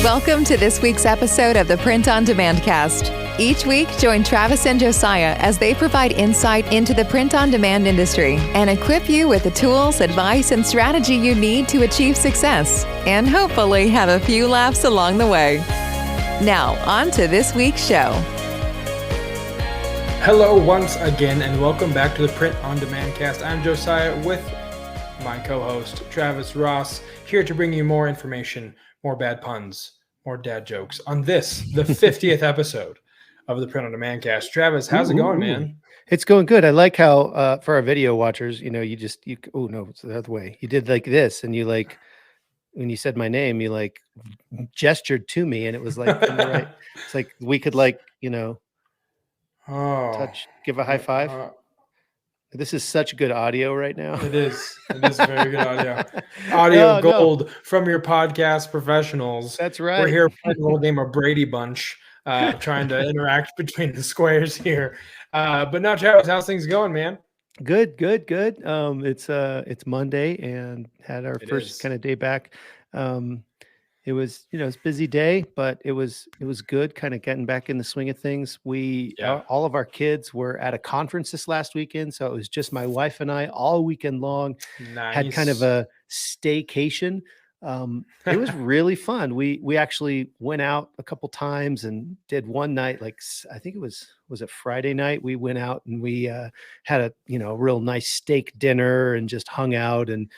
Welcome to this week's episode of the Print on Demand Cast. Each week, join Travis and Josiah as they provide insight into the print on demand industry and equip you with the tools, advice, and strategy you need to achieve success and hopefully have a few laughs along the way. Now, on to this week's show. Hello once again, and welcome back to the Print on Demand Cast. I'm Josiah with my co-host, Travis Ross, here to bring you more information, more bad puns, more dad jokes on this, the 50th episode of the Print on Demand Cast. Travis, how's it going, man? It's going good. I like how for our video watchers, you oh no, it's the other way. You did like this, and you like when you said my name, you like gestured to me, and it was like from the right. It's like we could touch, give a high five. This is such good audio right now. It is very good audio. Audio gold from your podcast professionals. That's right. We're here playing a little game of Brady Bunch, trying to interact between the squares here. But now, Travis, how's things going, man? Good. It's Monday and had our first kind of day back. It was, it's a busy day, but it was good kind of getting back in the swing of things. All of our kids were at a conference this last weekend. So it was just my wife and I all weekend long. Nice. Had kind of a staycation. It was really fun. We actually went out a couple times and did one night, like I think it was it Friday night. We went out and we had a, real nice steak dinner and just hung out and,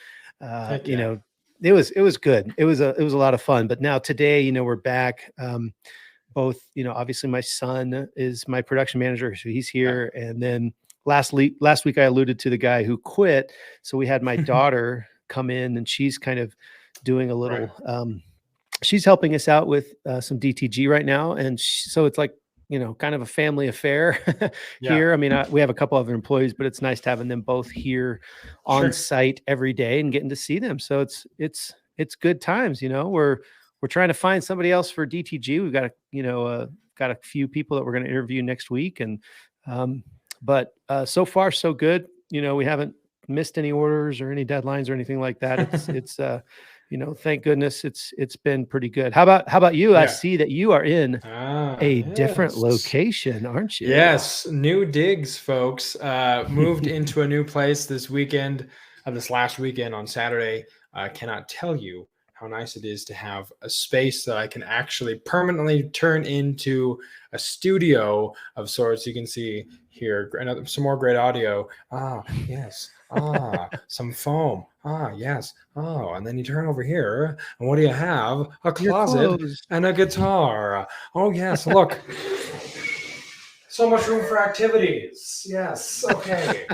It was good. It was a lot of fun. But now today, we're back. Both, obviously my son is my production manager, so he's here. And then last week I alluded to the guy who quit. So we had my daughter come in, and she's kind of doing a little. She's helping us out with some DTG right now, and so it's like kind of a family affair here. I mean, we have a couple other employees, but it's nice to having them both here on site every day and getting to see them. So it's good times. We're trying to find somebody else for DTG. We've got got a few people that we're going to interview next week, and but so far so good. We haven't missed any orders or any deadlines or anything like that. It's thank goodness it's been pretty good. How about you? I see that you are in a different location, aren't you? Yes. New digs, folks. Moved into a new place this last weekend on Saturday. I cannot tell you how nice it is to have a space that I can actually permanently turn into a studio of sorts. You can see here some more great audio. Yes. Some foam. Yes. And then you turn over here, and what do you have? A closet and a guitar. Oh, yes. Look. So much room for activities. Yes. Okay.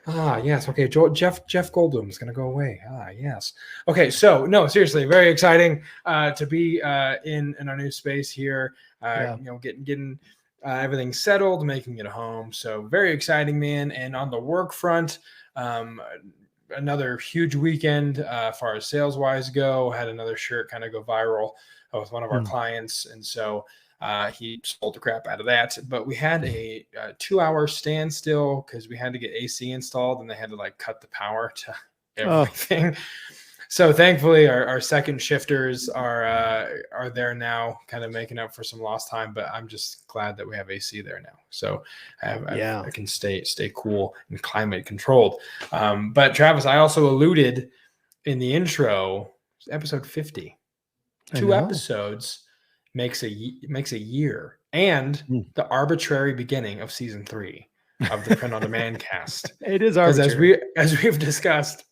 Yes. Okay. Jeff Goldblum is going to go away. Yes. Okay. So no, seriously, very exciting to be in our new space here. Getting everything settled, making it a home. So very exciting, man. And on the work front, another huge weekend far as sales wise go. Had another shirt kind of go viral with one of our clients, and so he sold the crap out of that. But we had a 2-hour standstill because we had to get AC installed, and they had to cut the power to everything. So thankfully our second shifters are there now, kind of making up for some lost time, but I'm just glad that we have AC there now. So I can stay cool and climate controlled. But Travis, I also alluded in the intro, episode 50, 2 episodes makes a year, and the arbitrary beginning of season 3 of the Print on Demand Cast. It is arbitrary. Because as we've discussed,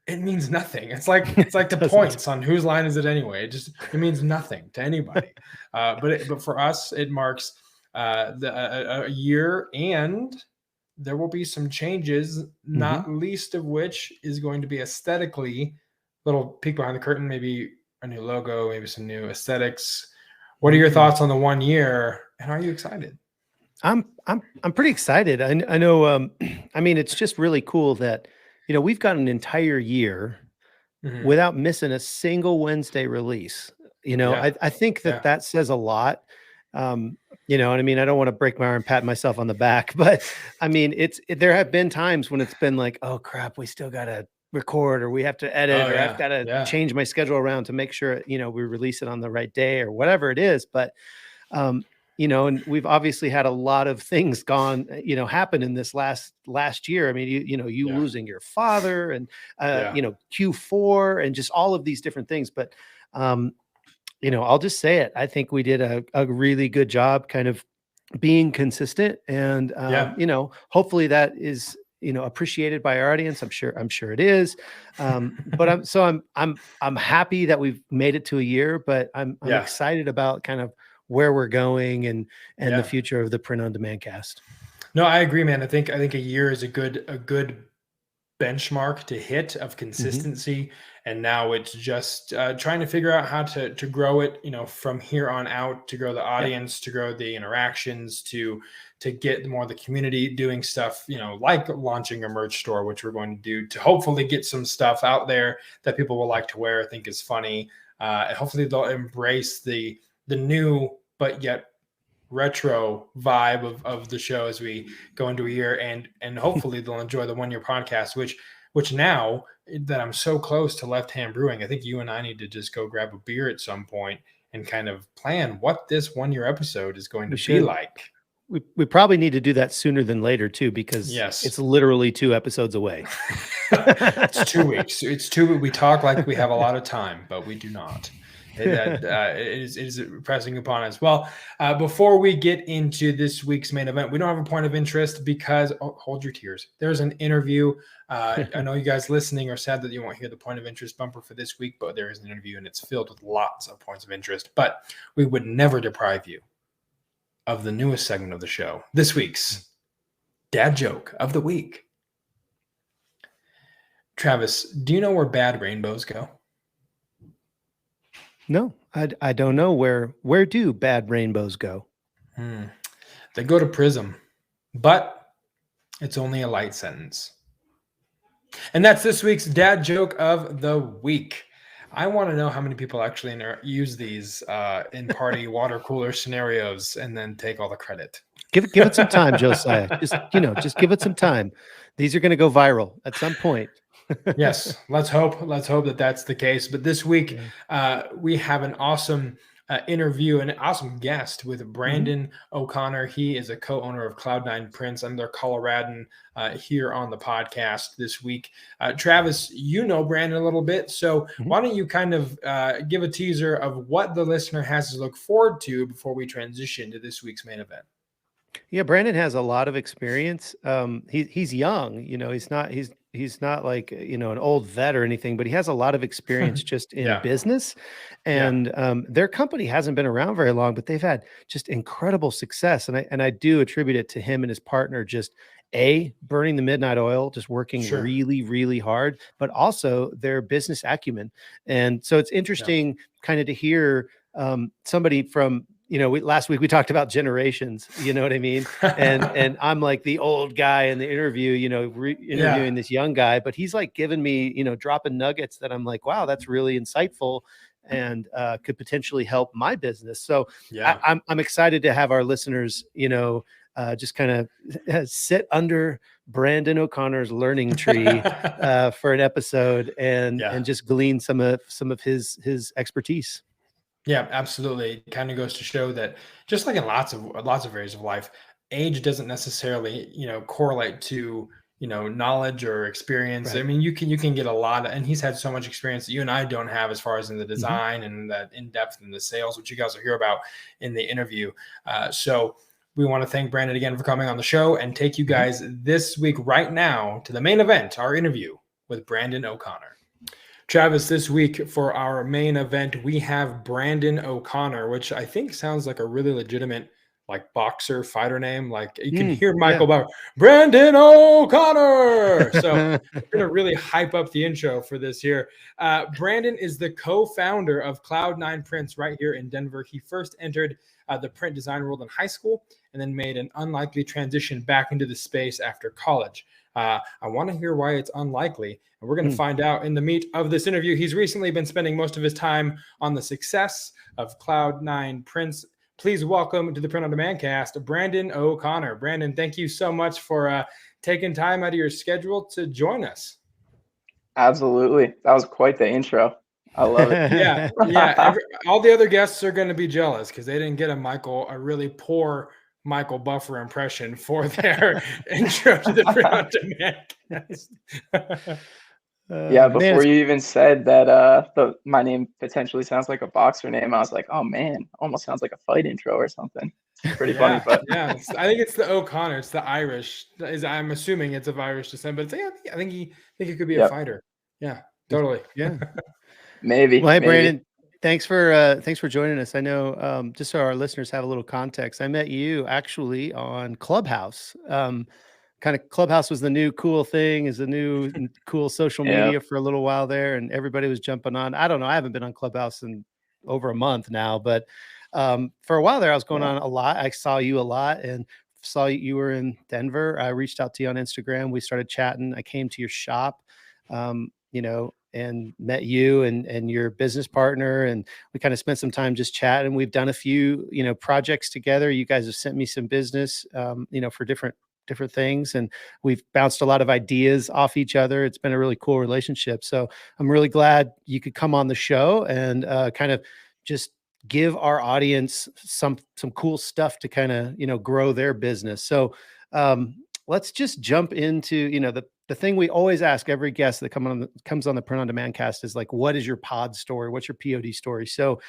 it means nothing. It's like the points on whose line is it anyway. It means nothing to anybody. But for us, it marks a year, and there will be some changes, not least of which is going to be aesthetically. Little peek behind the curtain, maybe a new logo, maybe some new aesthetics. What are your thoughts on the 1 year, and are you excited? I'm pretty excited. I know. I mean, it's just really cool that. We've got an entire year without missing a single Wednesday release. I think that says a lot. You know what I mean? I don't want to break my arm, pat myself on the back, but I mean, there have been times when it's been like, oh crap, we still got to record, or we have to edit, Oh, or yeah. I've got to Yeah. change my schedule around to make sure, we release it on the right day or whatever it is. But, and we've obviously had a lot of things happen in this last year. I mean, you Yeah. losing your father and, Yeah. Q4 and just all of these different things. But, I'll just say it. I think we did a really good job kind of being consistent, and Yeah. hopefully that is appreciated by our audience. I'm sure it is. But I'm happy that we've made it to a year, but I'm Yeah. excited about kind of where we're going and the Yeah. future of the Print on Demand cast. No, I agree, man. I think a year is a good benchmark to hit of consistency, and now it's just trying to figure out how to grow it, from here on out, to grow the audience, to grow the interactions, to get more of the community doing stuff, like launching a merch store, which we're going to do, to hopefully get some stuff out there that people will like to wear, I think is funny, and hopefully they'll embrace the new but yet retro vibe of the show as we go into a year, and hopefully they'll enjoy the 1 year podcast, which now that I'm so close to Left Hand Brewing, I think you and I need to just go grab a beer at some point and kind of plan what this 1 year episode is going to be like. We probably need to do that sooner than later too, because Yes. it's literally 2 episodes away. It's 2 weeks. We talk like we have a lot of time, but we do not. It is pressing upon us. Well, before we get into this week's main event, we don't have a point of interest because hold your tears. There's an interview. I know you guys listening are sad that you won't hear the point of interest bumper for this week, but there is an interview and it's filled with lots of points of interest. But we would never deprive you of the newest segment of the show, this week's Dad Joke of the Week. Travis, do you know where bad rainbows go? No, I don't know. Where do bad rainbows go? They go to Prism, but it's only a light sentence. And that's this week's Dad Joke of the Week. I want to know how many people actually use these in party water cooler scenarios and then take all the credit. Give it some time, Josiah. Just give it some time. These are going to go viral at some point. Yes, let's hope that that's the case. But this week, we have an awesome interview, an awesome guest with Brandon O'Connor. He is a co-owner of Cloud9 Prints. I'm their Coloradan here on the podcast this week. Travis, you know Brandon a little bit, so why don't you kind of give a teaser of what the listener has to look forward to before we transition to this week's main event? Yeah, Brandon has a lot of experience. He's young, he's not like, an old vet or anything, but he has a lot of experience just in business. And their company hasn't been around very long, but they've had just incredible success. And I do attribute it to him and his partner, just burning the midnight oil, just working really, really hard, but also their business acumen. And so it's interesting kind of to hear somebody from, last week we talked about generations, you know what I mean? And I'm like the old guy in the interview, interviewing this young guy, but he's like giving me, dropping nuggets that I'm like, wow, that's really insightful and could potentially help my business. So I'm excited to have our listeners, just kind of sit under Brandon O'Connor's learning tree for an episode and just glean some of his expertise. Yeah, absolutely. It kind of goes to show that just like in lots of areas of life, age doesn't necessarily, correlate to, knowledge or experience. Right. I mean, you can get a lot and he's had so much experience that you and I don't have as far as in the design and that in-depth in the sales, which you guys will hear about in the interview. So we want to thank Brandon again for coming on the show and take you guys this week right now to the main event, our interview with Brandon O'Connor. Travis, this week for our main event, we have Brandon O'Connor, which I think sounds like a really legitimate like boxer fighter name. Like you can hear Michael Bauer, Brandon O'Connor. So we're going to really hype up the intro for this here. Brandon is the co-founder of Cloud9 Prints right here in Denver. He first entered the print design world in high school and then made an unlikely transition back into the space after college. I want to hear why it's unlikely, and we're going to find out in the meat of this interview. He's recently been spending most of his time on the success of Cloud9 Prints. Please welcome to the Print on Demand cast, Brandon O'Connor. Brandon, thank you so much for taking time out of your schedule to join us. Absolutely. That was quite the intro. I love it. Yeah, yeah. All the other guests are going to be jealous because they didn't get a really poor Michael Buffer impression for their intro to the Print on Demand cast. Yeah, Man, before you even said that my name potentially sounds like a boxer name, I was like, oh man, almost sounds like a fight intro or something. It's pretty funny, but yeah. I think it's the O'Connor. It's the Irish. I'm assuming it's of Irish descent, but I think he could be a fighter. Yeah, totally. Yeah. maybe. Well, hey, maybe. Brandon, thanks for joining us. I know, just so our listeners have a little context, I met you actually on Clubhouse. Kind of Clubhouse was the new cool thing, is the new cool social media for a little while there, and everybody was jumping on. I don't know. I haven't been on Clubhouse in over a month now, but for a while there, I was going on a lot. I saw you a lot and saw you were in Denver. I reached out to you on Instagram. We started chatting. I came to your shop, and met you and your business partner, and we kind of spent some time just chatting. We've done a few, projects together. You guys have sent me some business, for different things, and we've bounced a lot of ideas off each other. It's been a really cool relationship. So I'm really glad you could come on the show and kind of just give our audience some cool stuff to kind of, grow their business. So let's just jump into, the thing we always ask every guest that comes on the Print on Demand cast is like, what is your pod story? What's your POD story? So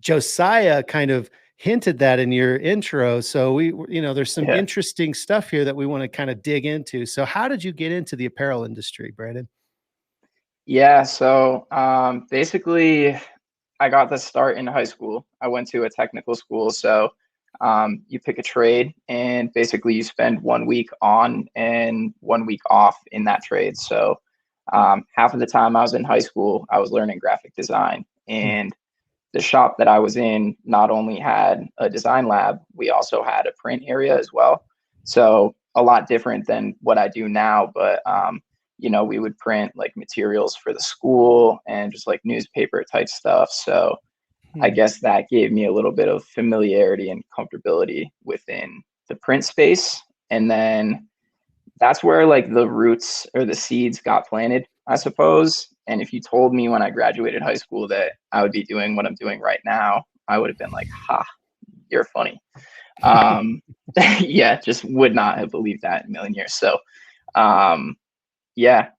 Josiah kind of hinted that in your intro. So there's some interesting stuff here that we want to kind of dig into. So how did you get into the apparel industry, Brandon? Yeah. So basically I got the start in high school. I went to a technical school. So you pick a trade and basically you spend 1 week on and 1 week off in that trade. So half of the time I was in high school, I was learning graphic design, and the shop that I was in not only had a design lab, we also had a print area as well. So a lot different than what I do now, but we would print like materials for the school and just like newspaper type stuff. So I guess that gave me a little bit of familiarity and comfortability within the print space. And then that's where like the roots or the seeds got planted, I suppose. And if you told me when I graduated high school that I would be doing what I'm doing right now, I would have been like, ha, you're funny. Yeah, just would not have believed that in a million years. So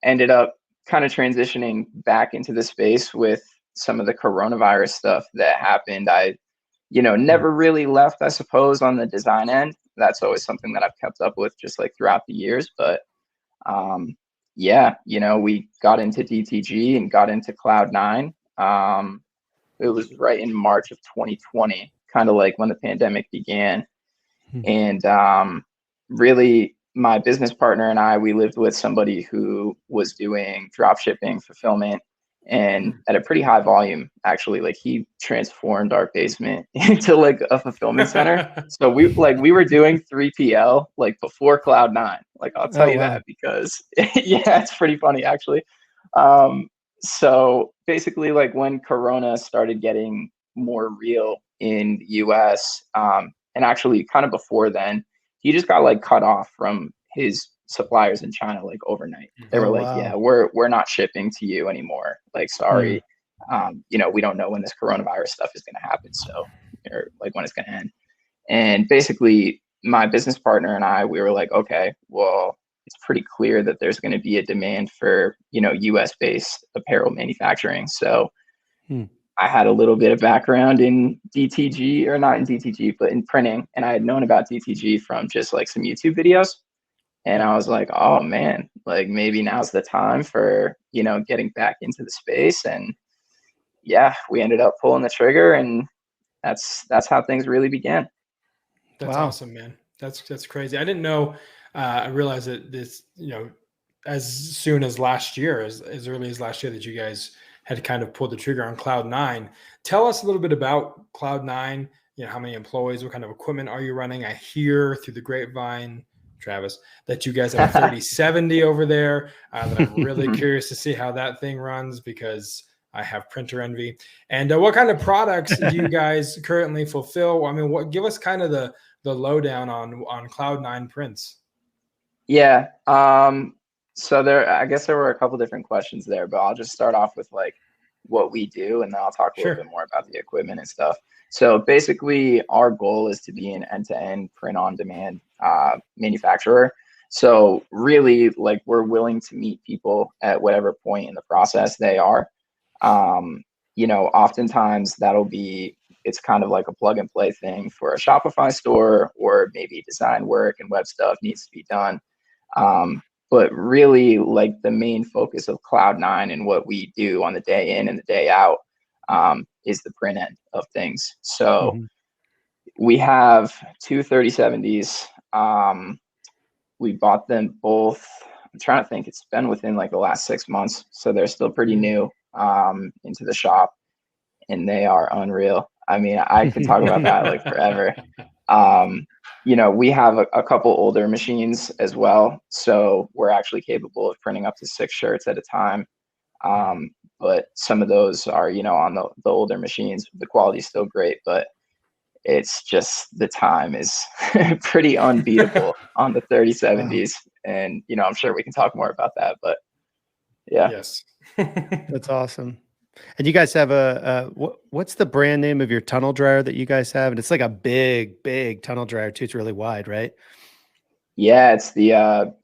ended up kind of transitioning back into the space with some of the coronavirus stuff that happened. I never really left, I suppose, on the design end. That's always something that I've kept up with just like throughout the years. But we got into DTG and got into Cloud9. It was right in March of 2020, kind of like when the pandemic began. And really, my business partner and I, we lived with somebody who was doing drop shipping, fulfillment, and at a pretty high volume, actually. Like he transformed our basement into like a fulfillment center. So we were doing 3PL like before Cloud9. Like I'll tell you that because it's pretty funny actually. So basically, like when Corona started getting more real in the US, and actually kind of before then, he just got like cut off from his suppliers in China like overnight. They were like, yeah, we're not shipping to you anymore. Like, sorry. We don't know when this coronavirus stuff is going to happen. So, or like when it's going to end. And basically my business partner and I, we were like, okay, well, it's pretty clear that there's going to be a demand for, US based apparel manufacturing. So I had a little bit of background in DTG, or not in DTG, but in printing. And I had known about DTG from just like some YouTube videos. And I was like, oh man, like maybe now's the time for, getting back into the space. And we ended up pulling the trigger, and that's how things really began. That's awesome, man. That's crazy. I didn't know. I realized that this, as soon as last year, as early as last year, that you guys had kind of pulled the trigger on Cloud9. Tell us a little bit about Cloud9. How many employees, what kind of equipment are you running? I hear through the grapevine, Travis, that you guys have a 3070 over there. That I'm really curious to see how that thing runs, because I have printer envy. And what kind of products do you guys currently fulfill? I mean, give us kind of the lowdown on Cloud9 prints. Yeah. So I guess there were a couple different questions there, but I'll just start off with like what we do, and then I'll talk a little Sure. bit more about the equipment and stuff. So basically, our goal is to be an end-to-end print-on-demand manufacturer. So really, like, we're willing to meet people at whatever point in the process they are. Oftentimes it's kind of like a plug and play thing for a Shopify store, or maybe design work and web stuff needs to be done. But really, like, the main focus of Cloud9 and what we do on the day in and the day out is the print end of things. So we have two 3070s. We bought them both. I'm trying to think. It's been within like the last 6 months, so they're still pretty new into the shop, and they are unreal. I mean, I could talk about that like forever. We have a couple older machines as well, so we're actually capable of printing up to 6 shirts at a time. But some of those are, on the older machines. The quality is still great, but it's just the time is pretty unbeatable on the 3070s. Wow. And, I'm sure we can talk more about that, but yeah. Yes. That's awesome. And you guys have what's the brand name of your tunnel dryer that you guys have? And it's like a big tunnel dryer too. It's really wide, right? Yeah, it's the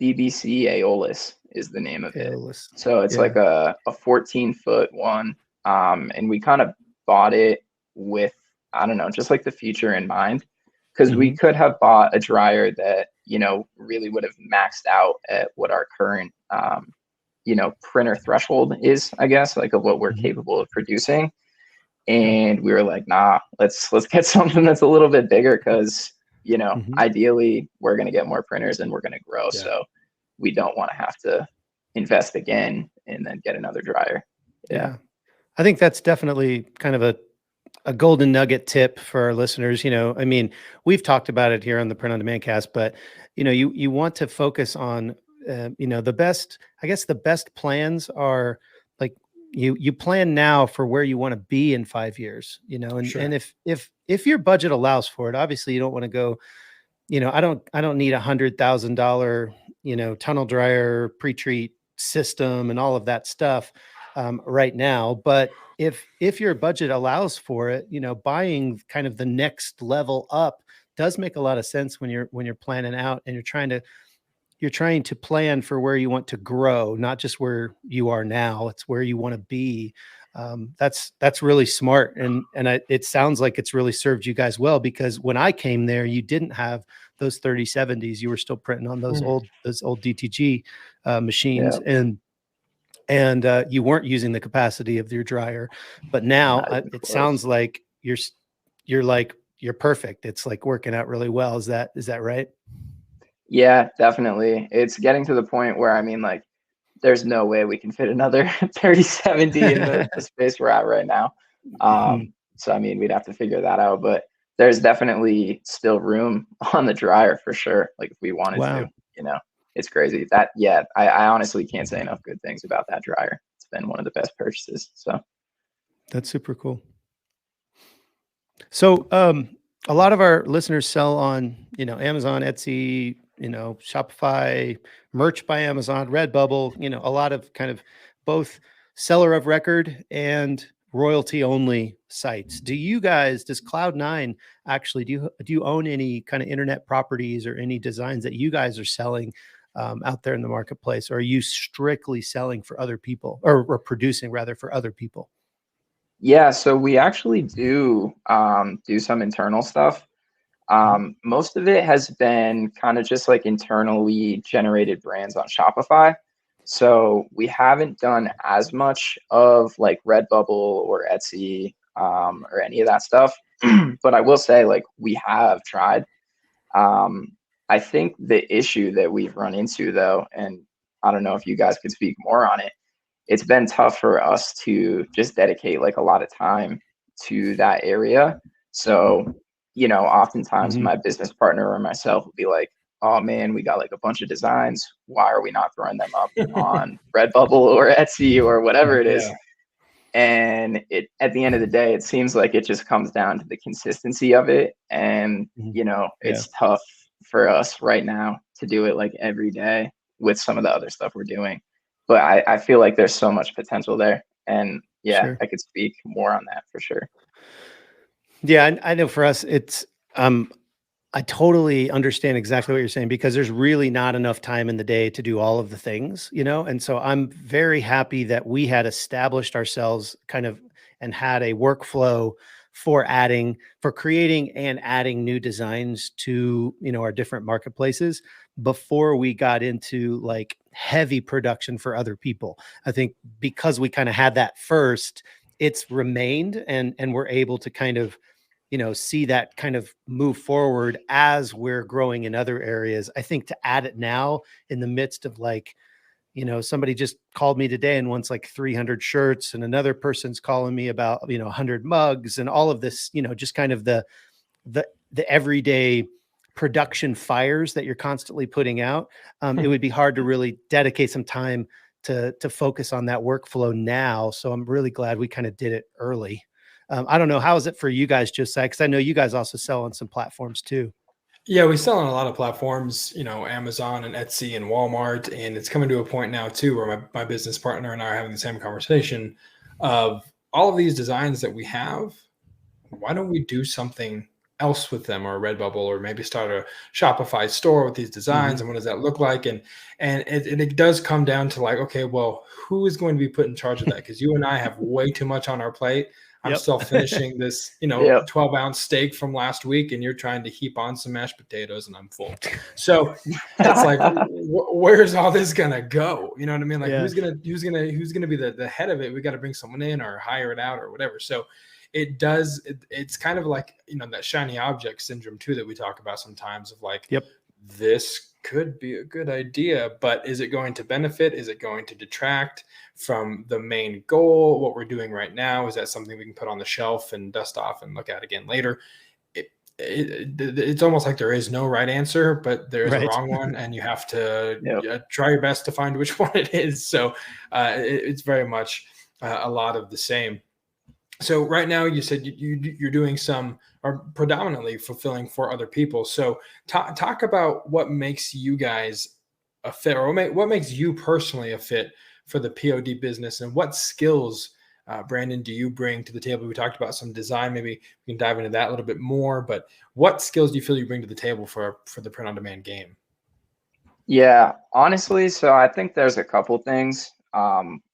BBC Aeolus is the name of it. So it's like a 14-foot one. And we kind of bought it with, I don't know, just like the future in mind, because we could have bought a dryer that, really would have maxed out at what our current printer threshold is, I guess, like of what we're capable of producing. And we were like, nah, let's get something that's a little bit bigger, because, ideally we're going to get more printers and we're going to grow. Yeah. So we don't want to have to invest again and then get another dryer. Yeah. I think that's definitely kind of a golden nugget tip for our listeners. I mean, we've talked about it here on the Print on Demand cast, but you want to focus on the best plans are like you plan now for where you want to be in 5 years, and, sure. And if your budget allows for it, obviously you don't want to go, I don't need $100,000, tunnel dryer, pre-treat system and all of that stuff right now. But if your budget allows for it, buying kind of the next level up does make a lot of sense when you're planning out and you're trying to plan for where you want to grow, not just where you are now. It's where you want to be. That's really smart. And it sounds like it's really served you guys well, because when I came there, you didn't have those 3070s. You were still printing on those old DTG machines. Yeah. And you weren't using the capacity of your dryer, but now it sounds like you're perfect. It's like working out really well. Is that right? Yeah, definitely. It's getting to the point where, I mean, like, there's no way we can fit another 3070 in the space we're at right now. So, I mean, we'd have to figure that out, but there's definitely still room on the dryer for sure. Like, if we wanted to, it's crazy that, I honestly can't say enough good things about that dryer. It's been one of the best purchases. So that's super cool. So, a lot of our listeners sell on, Amazon, Etsy, Shopify, merch by Amazon, Redbubble, a lot of kind of both seller of record and royalty only sites. Does Cloud9 actually, do you own any kind of internet properties or any designs that you guys are selling out there in the marketplace? Or are you strictly selling for other people or producing rather for other people? Yeah, so we actually do some internal stuff. Most of it has been kind of just like internally generated brands on Shopify. So we haven't done as much of like Redbubble or Etsy or any of that stuff. But I will say, like, we have tried. I think the issue that we've run into, though, and I don't know if you guys could speak more on it, it's been tough for us to just dedicate like a lot of time to that area. So, oftentimes my business partner or myself will be like, oh man, we got like a bunch of designs. Why are we not throwing them up on Redbubble or Etsy or whatever it is? Yeah. And at the end of the day, it seems like it just comes down to the consistency of it. And, it's tough for us right now to do it like every day with some of the other stuff we're doing. But I feel like there's so much potential there. And yeah, Sure. I could speak more on that for sure. Yeah, I know for us, it's I totally understand exactly what you're saying, because there's really not enough time in the day to do all of the things, you know? And so I'm very happy that we had established ourselves kind of and had a workflow for creating and adding new designs to, you know, our different marketplaces before we got into like heavy production for other people. I think because we kind of had that first, it's remained, and we're able to kind of, you know, see that kind of move forward as we're growing in other areas. I think to add it now in the midst of like, you know, somebody just called me today and wants like 300 shirts, and another person's calling me about, you know, 100 mugs, and all of this, you know, just kind of the everyday production fires that you're constantly putting out. It would be hard to really dedicate some time to focus on that workflow now. So I'm really glad we kind of did it early. I don't know, how is it for you guys, Josiah? Because I know you guys also sell on some platforms too. Yeah, we sell on a lot of platforms, you know, Amazon and Etsy and Walmart. And it's coming to a point now too where my business partner and I are having the same conversation of all of these designs that we have. Why don't we do something else with them, or a Redbubble, or maybe start a Shopify store with these designs? And what does that look like? And it does come down to like, okay, well, who is going to be put in charge of that? Because you and I have way too much on our plate. I'm still finishing this, you know, 12-ounce steak from last week, and you're trying to heap on some mashed potatoes, and I'm full. So it's like, where's all this gonna go? You know what I mean? Like, who's gonna be the head of it? We got to bring someone in or hire it out or whatever. So it's kind of like, you know, that shiny object syndrome too that we talk about sometimes, of like, this could be a good idea, but is it going to benefit? Is it going to detract from the main goal? What we're doing right now, is that something we can put on the shelf and dust off and look at again later? It's almost like there is no right answer, but there is a wrong one, and you have to try your best to find which one it is. So it's very much a lot of the same. So right now, you said you're doing some, or predominantly fulfilling for other people. So talk about what makes you guys a fit, or what makes you personally a fit for the POD business, and what skills, Brandon, do you bring to the table? We talked about some design. Maybe we can dive into that a little bit more, but what skills do you feel you bring to the table for the print on demand game? Yeah, honestly, so I think there's a couple things.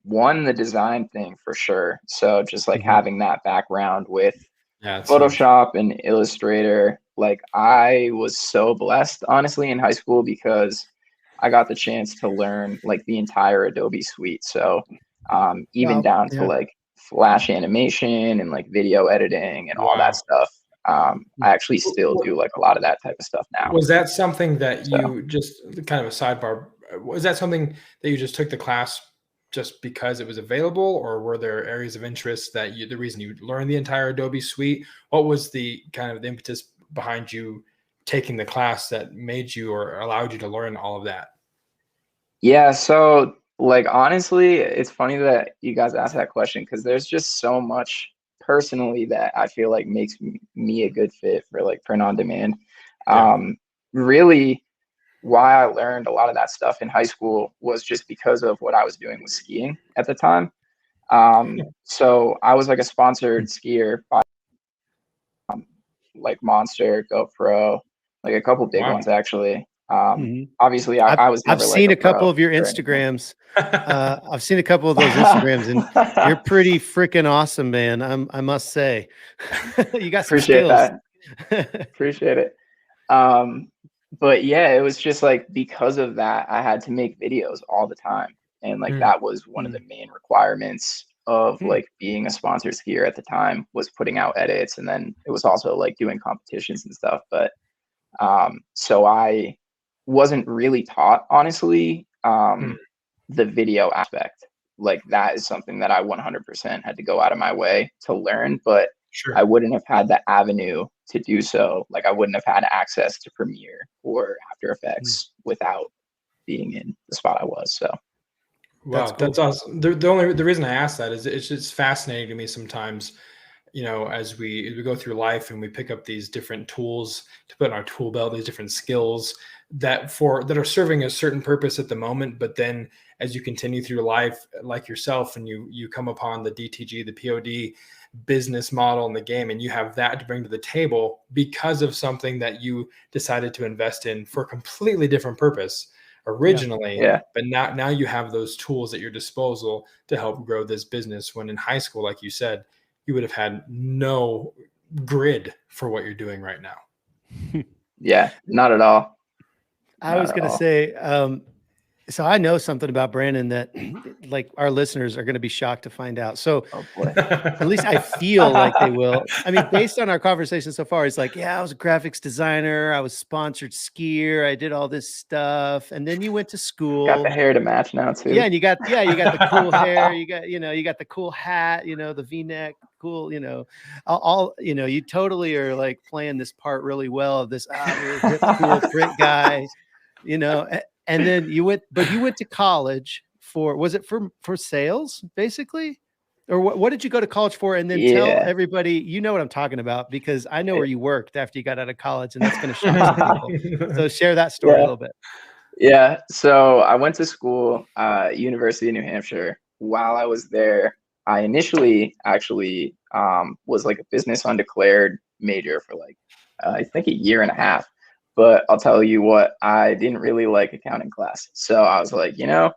One, the design thing for sure. So just like having that background with Photoshop and Illustrator, like I was so blessed, honestly, in high school, because I got the chance to learn like the entire Adobe suite. So even down to like Flash animation and like video editing and all that stuff. I actually still do like a lot of that type of stuff now. Was that something that you just, kind of a sidebar, was that something that you just took the class just because it was available, or were there areas of interest that the reason you learned the entire Adobe suite? What was the kind of the impetus behind you taking the class that made you, or allowed you to learn all of that? Yeah, so like honestly, it's funny that you guys asked that question, because there's just so much personally that I feel like makes me a good fit for like print on demand. Really, why I learned a lot of that stuff in high school was just because of what I was doing with skiing at the time. So I was like a sponsored skier by like Monster, GoPro, like a couple big ones actually. Obviously I was never I've seen a couple of your Instagrams. I've seen a couple of those Instagrams, and you're pretty freaking awesome, man. I must say. You got some Appreciate skills. that. Appreciate it. But yeah, it was just like, because of that, I had to make videos all the time. And like that was one of the main requirements of like being a sponsored skier at the time, was putting out edits. And then it was also like doing competitions and stuff. But so I wasn't really taught, honestly, the video aspect. Like that is something that I 100% had to go out of my way to learn, but I wouldn't have had the avenue to do so. Like I wouldn't have had access to Premiere or After Effects without being in the spot I was. So wow, that's awesome. The reason I asked that is it's just fascinating to me sometimes, as we go through life and we pick up these different tools to put in our tool belt, these different skills that are serving a certain purpose at the moment, but then as you continue through life, like yourself, and you come upon the DTG, the POD business model in the game, and you have that to bring to the table because of something that you decided to invest in for a completely different purpose originally. Yeah. But now you have those tools at your disposal to help grow this business, when in high school, like you said, you would have had no grid for what you're doing right now. Yeah, not at all. I was going to say, so I know something about Brandon that like our listeners are going to be shocked to find out. So at least I feel like they will. I mean, based on our conversation so far, it's like, yeah, I was a graphics designer. I was sponsored skier. I did all this stuff. And then you went to school. Got the hair to match now too. Yeah. And you got the cool hair. You got the cool hat, the V-neck, cool, all, you totally are like playing this part really well of this hip, cool print guy, and then you went to college was it for sales basically? Or what did you go to college for? And then tell everybody, what I'm talking about, because I know where you worked after you got out of college, and that's going to shock some people. So share that story a little bit. Yeah. So I went to school, University of New Hampshire. While I was there, I initially actually was like a business undeclared major for like, I think a year and a half. But I'll tell you what, I didn't really like accounting class. So I was like, I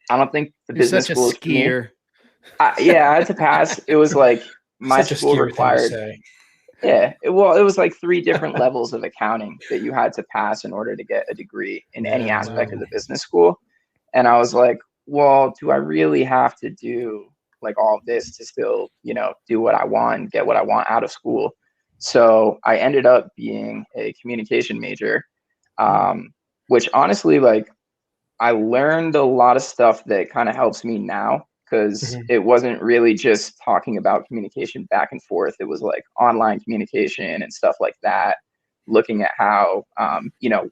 don't think the business school is skier. I had to pass. It was like my school required. Yeah. It was like 3 different levels of accounting that you had to pass in order to get a degree in any aspect of the business school. And I was like, well, do I really have to do like all of this to still, do what I want and get what I want out of school? So I ended up being a communication major, which honestly, like, I learned a lot of stuff that kind of helps me now, because it wasn't really just talking about communication back and forth. It was like online communication and stuff like that, looking at how,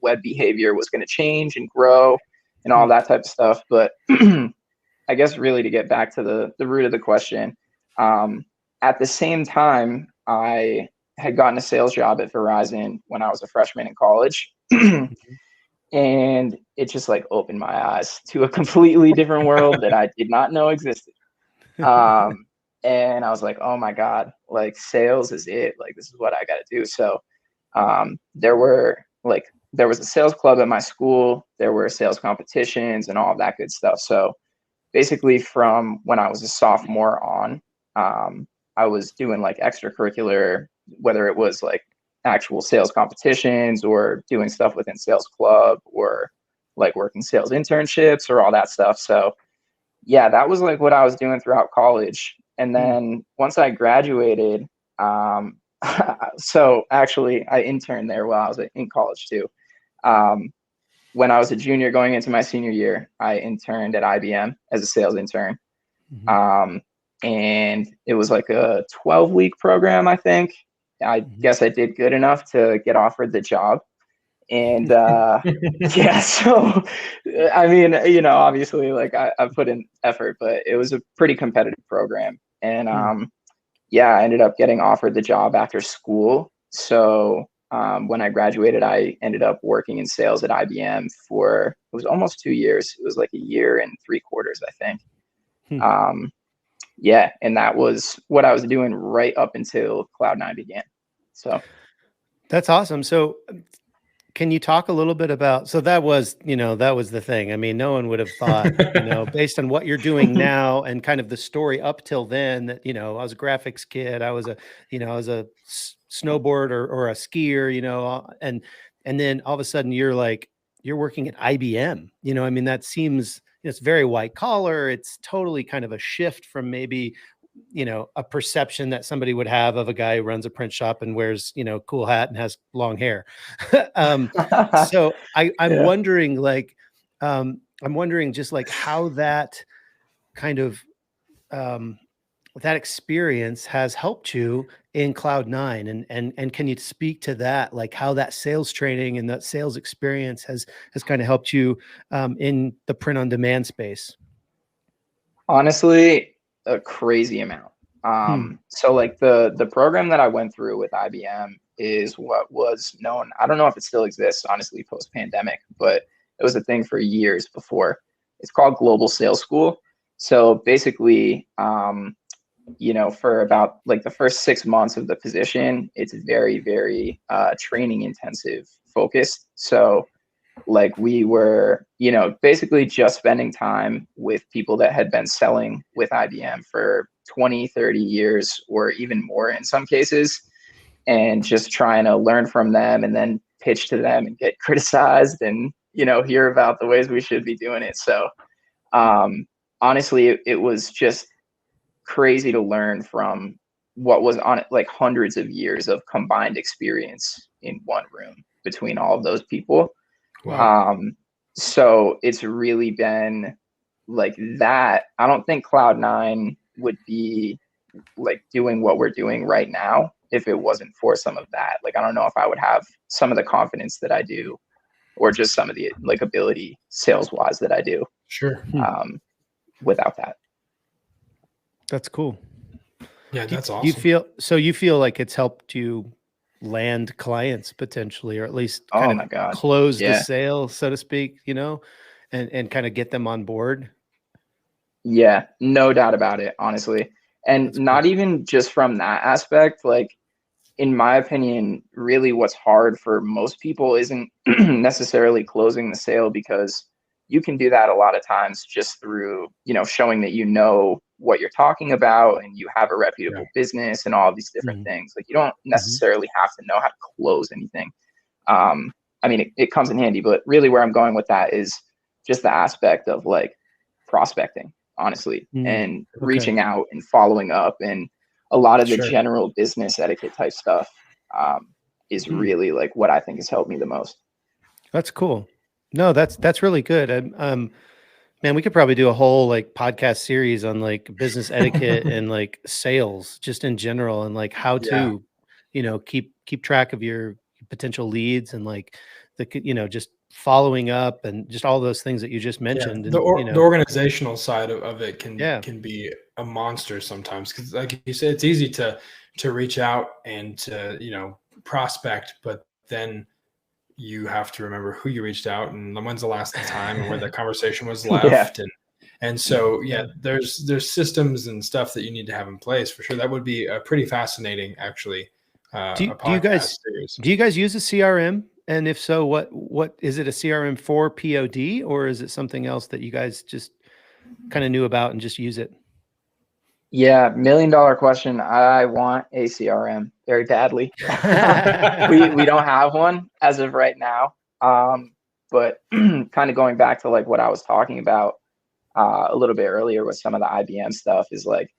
web behavior was going to change and grow and all that type of stuff. But I guess really to get back to the root of the question, at the same time, I had gotten a sales job at Verizon when I was a freshman in college. And it just like opened my eyes to a completely different world that I did not know existed. And I was like, oh my God, like sales is it. Like, this is what I got to do. So there was a sales club at my school. There were sales competitions and all of that good stuff. So basically from when I was a sophomore on, I was doing like extracurricular, whether it was like actual sales competitions or doing stuff within sales club or like working sales internships or all that stuff. So yeah, that was like what I was doing throughout college. And then once I graduated, so actually I interned there while I was in college too. When I was a junior going into my senior year, I interned at IBM as a sales intern. And it was like a 12-week program, I think. I guess I did good enough to get offered the job. And so, I mean, obviously like I put in effort, but it was a pretty competitive program. And I ended up getting offered the job after school. So when I graduated, I ended up working in sales at IBM it was almost 2 years. It was like 1 year and 3 quarters, I think. And that was what I was doing right up until Cloud9 began. So that's awesome. So can you talk a little bit about, so that was the thing. I mean, no one would have thought, based on what you're doing now and kind of the story up till then that, I was a graphics kid. I was a snowboard or a skier, and then all of a sudden you're working at IBM, I mean, that seems, it's very white collar. It's totally kind of a shift from maybe, a perception that somebody would have of a guy who runs a print shop and wears, cool hat and has long hair. So I'm wondering just like how that kind of, that experience has helped you in Cloud9, and can you speak to that, like how that sales training and that sales experience has kind of helped you in the print on demand space? Honestly, a crazy amount. So like the program that I went through with IBM is what was known. I don't know if it still exists, honestly, post pandemic, but it was a thing for years before. It's called Global Sales School. So basically, for about like the first 6 months of the position, it's very, very training intensive focused. So like we were, basically just spending time with people that had been selling with IBM for 20, 30 years or even more in some cases, and just trying to learn from them and then pitch to them and get criticized and, hear about the ways we should be doing it. So honestly, it was just crazy to learn from what was on it, like hundreds of years of combined experience in one room between all of those people. Wow. So it's really been like that. I don't think Cloud9 would be like doing what we're doing right now if it wasn't for some of that. Like, I don't know if I would have some of the confidence that I do, or just some of the like ability sales wise that I do. Sure. Without that. That's cool. Yeah, that's awesome. You feel like it's helped you land clients potentially, or at least kind of close the sale, so to speak, and kind of get them on board. Yeah, no doubt about it, honestly. And that's not cool. Even just from that aspect, like in my opinion, really what's hard for most people isn't necessarily closing the sale, because you can do that a lot of times just through, showing that what you're talking about and you have a reputable business and all of these different things. Like you don't necessarily have to know how to close anything. I mean, it comes in handy, but really where I'm going with that is just the aspect of like prospecting, honestly, and reaching out and following up, and a lot of the general business etiquette type stuff is really like what I think has helped me the most. That's cool. No, that's really good. Man, we could probably do a whole like podcast series on like business etiquette and like sales just in general, and like how to, keep track of your potential leads, and like just following up and just all those things that you just mentioned. Yeah. The organizational side of it can be a monster sometimes, because like you said, it's easy to reach out and to, prospect, but then you have to remember who you reached out and when's the last time and where the conversation was left. And so, there's systems and stuff that you need to have in place for sure. That would be a pretty fascinating, actually. Do you guys use a CRM? And if so, what is it, a CRM for POD, or is it something else that you guys just kind of knew about and just use it? Yeah, $1 million question. I want a CRM very badly. we don't have one as of right now. But kind of going back to like what I was talking about a little bit earlier with some of the IBM stuff is like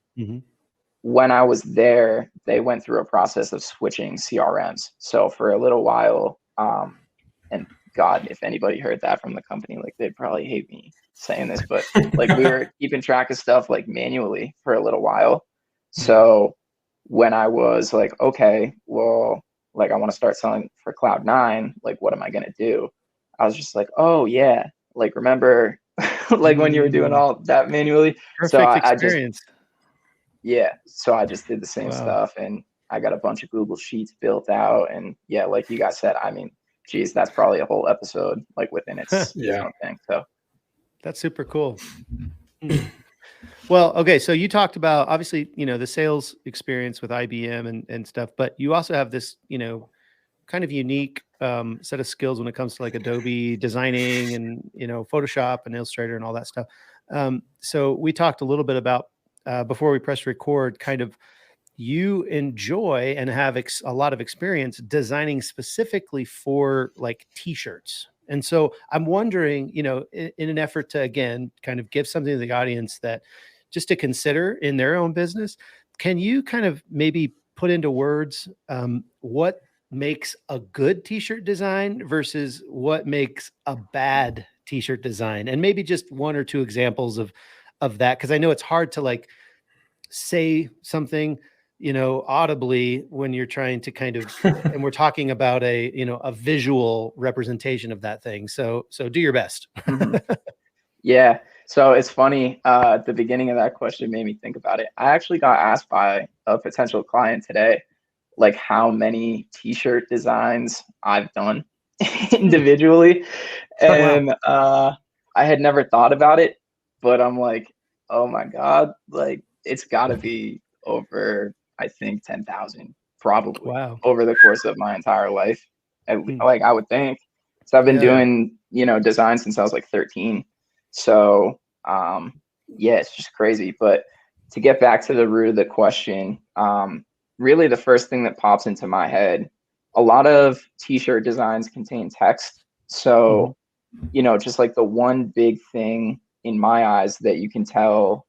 when I was there, they went through a process of switching CRMs. So for a little while, and God, if anybody heard that from the company, like they'd probably hate me saying this, but like we were keeping track of stuff like manually for a little while. So when I was like, okay, well, like I want to start selling for Cloud9, like what am I going to do? I was just like, oh yeah, like remember like when you were doing all that manually. Perfect experience. So I just did the same stuff, and I got a bunch of Google Sheets built out, and like you guys said, I mean, geez, that's probably a whole episode like within its own thing. So that's super cool. Well, okay. So you talked about obviously, the sales experience with IBM and stuff, but you also have this, kind of unique set of skills when it comes to like Adobe designing and, Photoshop and Illustrator and all that stuff. So we talked a little bit about before we press record, kind of you enjoy and have a lot of experience designing specifically for like t-shirts. And so I'm wondering, in an effort to, again, kind of give something to the audience that just to consider in their own business, can you kind of maybe put into words what makes a good t-shirt design versus what makes a bad t-shirt design? And maybe just one or two examples of that, because I know it's hard to like say something audibly when you're trying to kind of, and we're talking about a visual representation of that thing. So do your best. Yeah. So it's funny. The beginning of that question made me think about it. I actually got asked by a potential client today, like how many t-shirt designs I've done individually. And I had never thought about it, but I'm like, oh my God, like it's gotta be over, I think 10,000 probably Wow. over the course of my entire life. Hmm. Like I would think. So I've been Yeah. doing, design since I was like 13. So yeah, it's just crazy. But to get back to the root of the question, really the first thing that pops into my head, a lot of t-shirt designs contain text. So, just like the one big thing in my eyes that you can tell,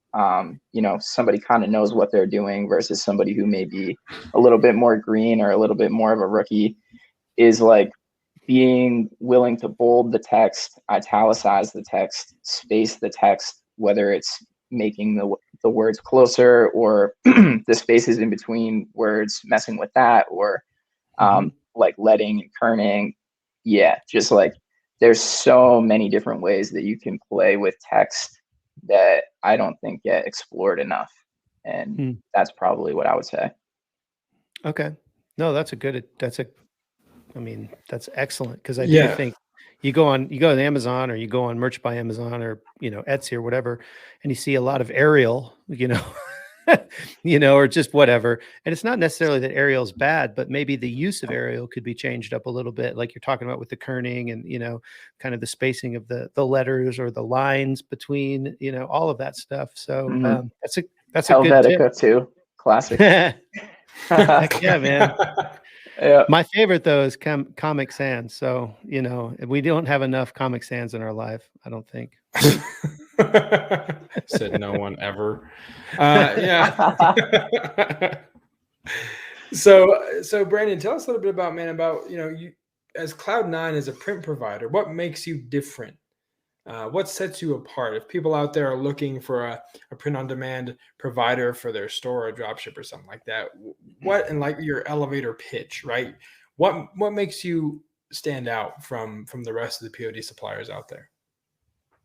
somebody kind of knows what they're doing versus somebody who may be a little bit more green or a little bit more of a rookie is like being willing to bold the text, italicize the text, space the text, whether it's making the words closer or the spaces in between words, messing with that, or like letting and kerning. Yeah, just like there's so many different ways that you can play with text that I don't think get explored enough. And that's probably what I would say. Okay. No, that's excellent. Cause I do Yeah. think you go on Amazon or you go on Merch by Amazon or, Etsy or whatever, and you see a lot of Arial, or just whatever. And it's not necessarily that Arial's bad, but maybe the use of Arial could be changed up a little bit. Like you're talking about with the kerning and, kind of the spacing of the letters or the lines between, all of that stuff. So that's a good tip. Helvetica too. Classic. Heck yeah, man. Yeah. My favorite though is Comic Sans. So, we don't have enough Comic Sans in our life, I don't think. Said no one ever. Yeah. So Brandon, tell us a little bit about you as Cloud9 as a print provider. What makes you different? What sets you apart? If people out there are looking for a print-on-demand provider for their store or dropship or something like that, and like your elevator pitch, right? What makes you stand out from the rest of the POD suppliers out there?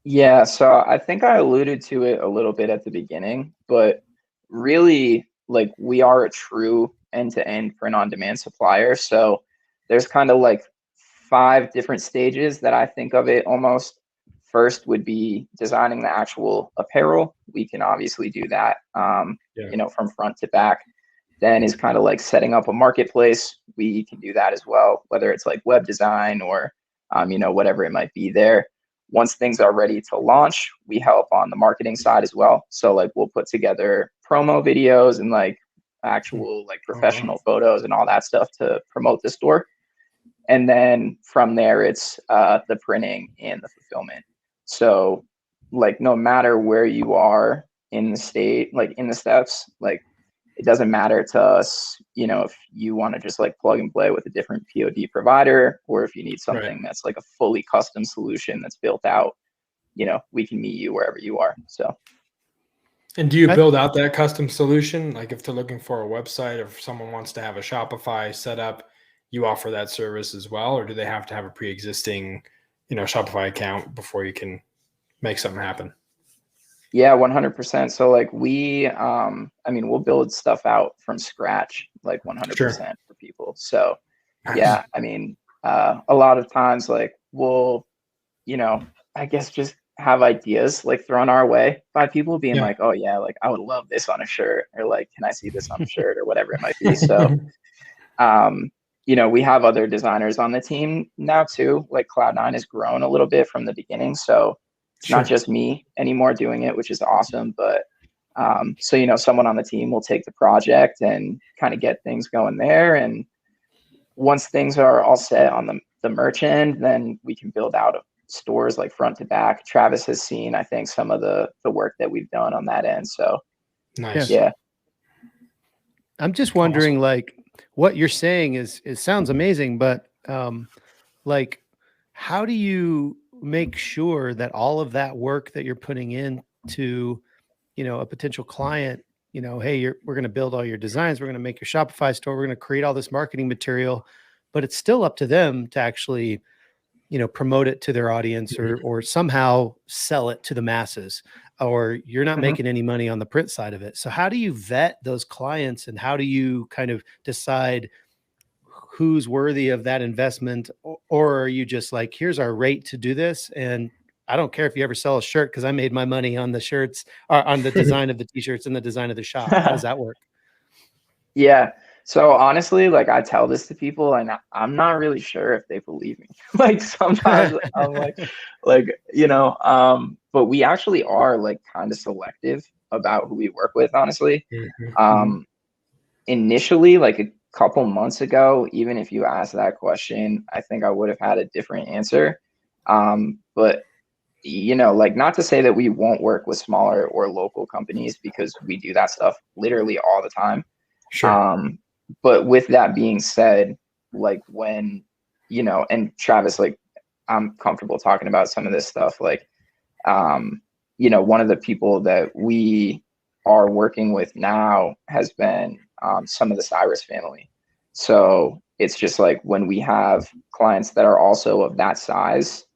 Yeah, so I think I alluded to it a little bit at the beginning, but really, like we are a true end-to-end print-on-demand supplier. So there's kind of like 5 different stages that I think of it almost. First would be designing the actual apparel. We can obviously do that, from front to back. Then is kind of like setting up a marketplace. We can do that as well, whether it's like web design or, whatever it might be there. Once things are ready to launch, we help on the marketing side as well. So like we'll put together promo videos and like actual like professional photos and all that stuff to promote the store. And then from there, it's the printing and the fulfillment. So like no matter where you are in the state, like in the steps, like it doesn't matter to us, if you want to just like plug and play with a different POD provider, or if you need something that's like a fully custom solution that's built out, we can meet you wherever you are. So. And do you build out that custom solution? Like if they're looking for a website, or if someone wants to have a Shopify set up, you offer that service as well? Or do they have to have a pre-existing, Shopify account before you can make something happen? Yeah, 100%. So like we'll build stuff out from scratch, like 100% for people. So yeah, a lot of times like we'll, I guess just have ideas like thrown our way by people being like, oh yeah, like I would love this on a shirt, or like, can I see this on a shirt, or whatever it might be. So, we have other designers on the team now too. Like Cloud9 has grown a little bit from the beginning. So it's not just me anymore doing it, which is awesome. But someone on the team will take the project and kind of get things going there. And once things are all set on the merch end, then we can build out stores like front to back. Travis has seen, I think, some of the work that we've done on that end. So nice. Yeah. I'm just wondering, like, what you're saying is sounds amazing, but like, how do you make sure that all of that work that you're putting into, a potential client, hey, we're going to build all your designs, we're going to make your Shopify store, we're going to create all this marketing material, but it's still up to them to actually promote it to their audience or somehow sell it to the masses, or you're not making any money on the print side of it. So how do you vet those clients, and how do you kind of decide who's worthy of that investment? Or are you just like, here's our rate to do this, and I don't care if you ever sell a shirt because I made my money on the shirts, or on the design of the t-shirts and the design of the shop? How does that work? Yeah. So honestly, like I tell this to people and I'm not really sure if they believe me. Like sometimes I'm but we actually are like kind of selective about who we work with, honestly. Initially, like a couple months ago, even if you asked that question, I think I would have had a different answer. But like not to say that we won't work with smaller or local companies, because we do that stuff literally all the time. Sure. But with that being said, like when, and Travis, like I'm comfortable talking about some of this stuff, like, one of the people that we are working with now has been some of the Cyrus family. So it's just like when we have clients that are also of that size,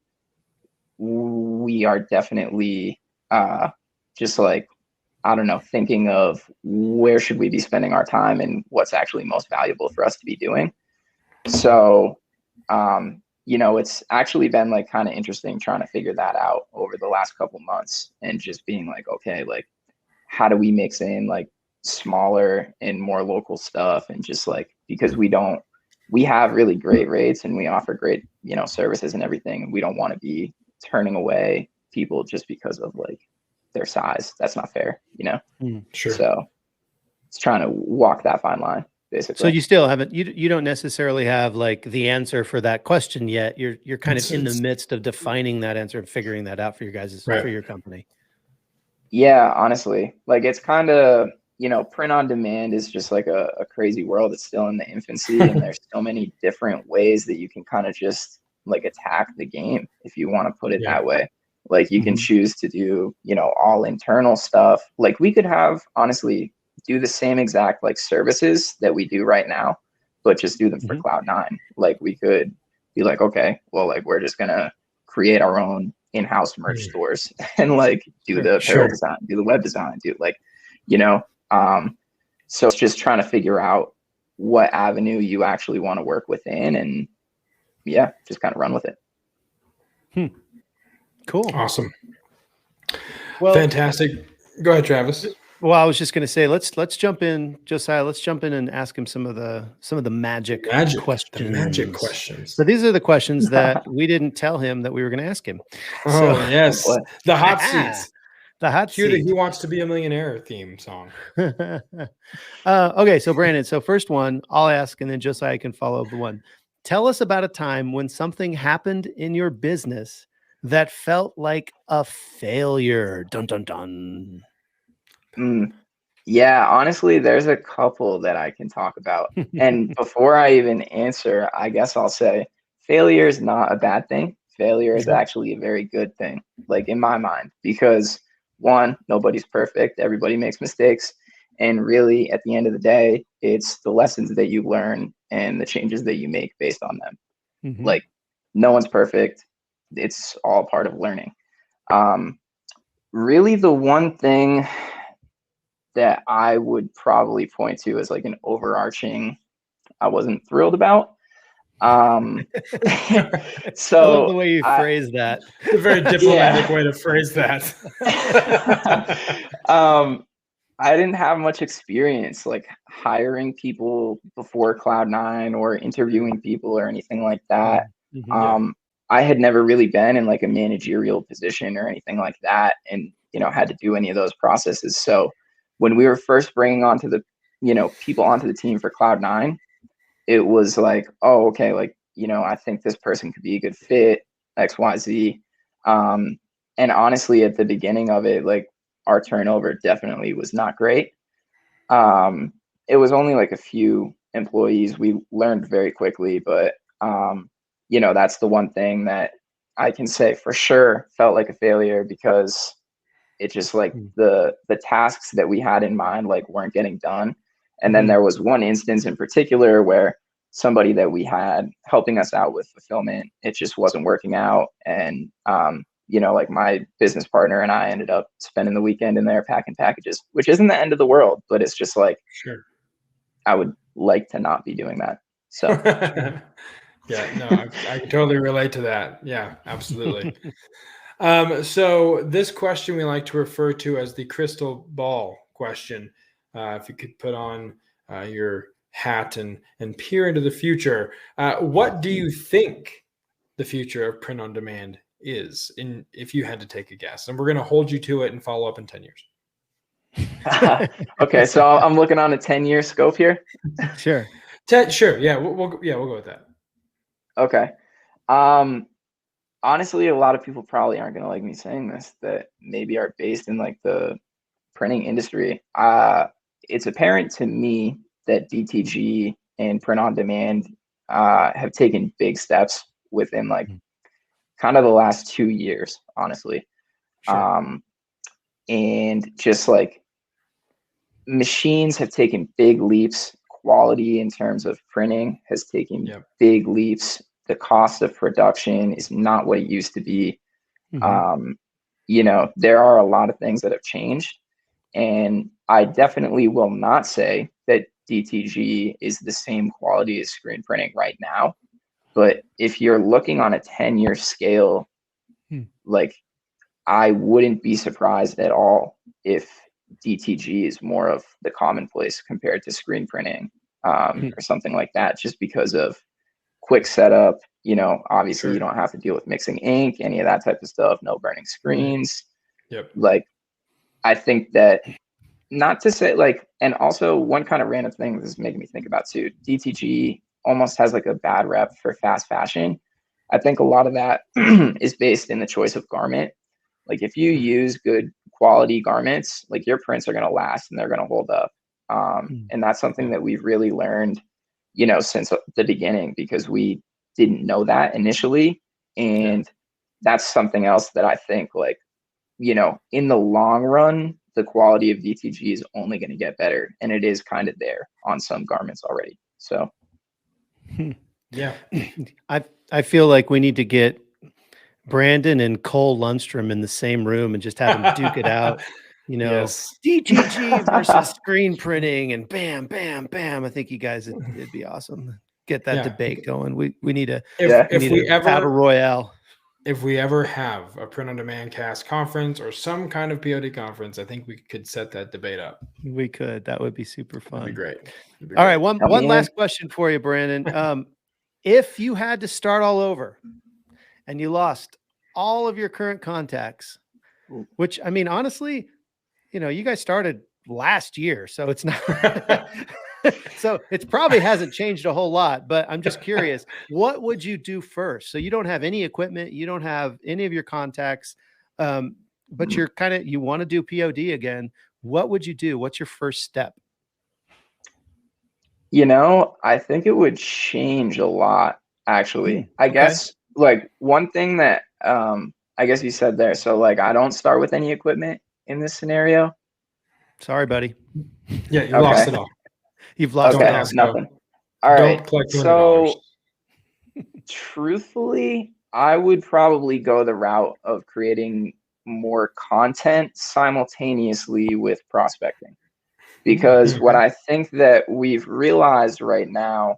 we are definitely just like, I don't know, thinking of where should we be spending our time and what's actually most valuable for us to be doing. So, it's actually been like kind of interesting trying to figure that out over the last couple months, and just being like, okay, like how do we mix in like smaller and more local stuff, and just like, because we have really great rates and we offer great, services and everything. We don't want to be turning away people just because of like their size. That's not fair, Sure. So it's trying to walk that fine line, basically. So you still haven't, you don't necessarily have like the answer for that question yet. You're kind of in the midst of defining that answer and figuring that out for your guys, for your company. Yeah, honestly, like it's kind of, print on demand is just like a crazy world. It's still in the infancy and there's so many different ways that you can kind of just like attack the game, if you want to put it that way. Like you can choose to do, all internal stuff. Like we could have, honestly, do the same exact like services that we do right now, but just do them for Cloud9. Like we could be like, okay, well, like we're just gonna create our own in-house merch stores and like do the apparel design, do the web design, do like, so it's just trying to figure out what avenue you actually want to work within, and just kind of run with it. Cool. Awesome. Well, fantastic. Go ahead, Travis. Well, I was just going to say, let's jump in, Josiah. Let's jump in and ask him some of the magic questions. The magic questions. So these are the questions that we didn't tell him that we were going to ask him. Oh, yes. The hot seats. The hot seat. He Wants to Be a Millionaire theme song. Okay, so Brandon, so first one I'll ask, and then Josiah can follow the one. Tell us about a time when something happened in your business that felt like a failure. Dun, dun, dun. Yeah, honestly, there's a couple that I can talk about. And before I even answer, I guess I'll say failure is not a bad thing. Failure is actually a very good thing, like in my mind, because one, nobody's perfect. Everybody makes mistakes. And really, at the end of the day, it's the lessons that you learn and the changes that you make based on them. Like no one's perfect. It's all part of learning. Really, the one thing that I would probably point to as like an overarching, I wasn't thrilled about. So I love the way you phrase that. It's a very diplomatic way to phrase that. I didn't have much experience like hiring people before Cloud9 or interviewing people or anything like that. I had never really been in like a managerial position or anything like that, and had to do any of those processes. So when we were first bringing onto the people onto the team for Cloud9, it was like, oh, okay, like I think this person could be a good fit, XYZ. And honestly, at the beginning of it, like our turnover definitely was not great. It was only like a few employees. We learned very quickly, but that's the one thing that I can say for sure felt like a failure, because it just like the tasks that we had in mind like weren't getting done. And then there was one instance in particular where somebody that we had helping us out with fulfillment, it just wasn't working out. And, like my business partner and I ended up spending the weekend in there packing packages, which isn't the end of the world, but it's just like, Sure. I would like to not be doing that. So, yeah, no, I can totally relate to that. Yeah, absolutely. So this question we like to refer to as the crystal ball question. If you could put on your hat and peer into the future, what do you think the future of print on demand is, if you had to take a guess? And we're going to hold you to it and follow up in 10 years. okay, so I'm looking on a 10-year scope here. Sure. Sure. Yeah, we'll go with that. Okay. Honestly, a lot of people probably aren't going to like me saying this, that maybe are based in like the printing industry. It's apparent to me that DTG and print on demand have taken big steps within like kind of the last 2 years, honestly. Sure. And just like machines have taken big leaps. Quality in terms of printing has taken big leaps. The cost of production is not what it used to be. There are a lot of things that have changed. And I definitely will not say that DTG is the same quality as screen printing right now. But if you're looking on a 10-year scale, like I wouldn't be surprised at all if DTG is more of the commonplace compared to screen printing or something like that, just because of quick setup. Obviously you don't have to deal with mixing ink, any of that type of stuff, no burning screens. Like, I think that, not to say like, and also one kind of random thing this is making me think about too, DTG almost has like a bad rep for fast fashion. I think a lot of that is based in the choice of garment. Like if you use good quality garments, like your prints are going to last and they're going to hold up. And that's something that we've really learned, since the beginning, because we didn't know that initially. And that's something else that I think like, in the long run, the quality of DTG is only going to get better. And it is kind of there on some garments already. So, yeah, I feel like we need to get Brandon and Cole Lundstrom in the same room and just have them duke it out. DTG versus screen printing, and bam, bam, bam. I think you guys, it'd be awesome. Get that debate going. We need a battle royale. If we ever have a print on demand cast conference or some kind of POD conference, I think we could set that debate up. We could. That would be super fun. That'd be great. All right. One last question for you, Brandon. If you had to start all over and you lost all of your current contacts, which, I mean, honestly, you guys started last year, so it's not, so it probably hasn't changed a whole lot, but I'm just curious, what would you do first? So you don't have any equipment, you don't have any of your contacts, but you want to do POD again. What would you do? What's your first step? I think it would change a lot, actually. I guess like one thing that, I guess you said there. So like, I don't start with any equipment in this scenario. Sorry, buddy. Yeah, you lost it all. You've lost it all. Nothing. All right. So truthfully, I would probably go the route of creating more content simultaneously with prospecting. Because what I think that we've realized right now,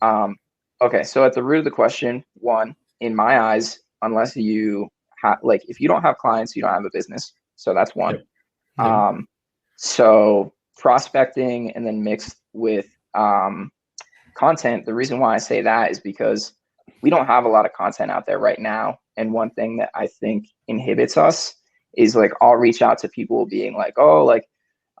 so at the root of the question, one, in my eyes, unless you have, like, if you don't have clients, you don't have a business. So that's one. So prospecting and then mixed with content. The reason why I say that is because we don't have a lot of content out there right now. And one thing that I think inhibits us is like, I'll reach out to people being like, oh, like,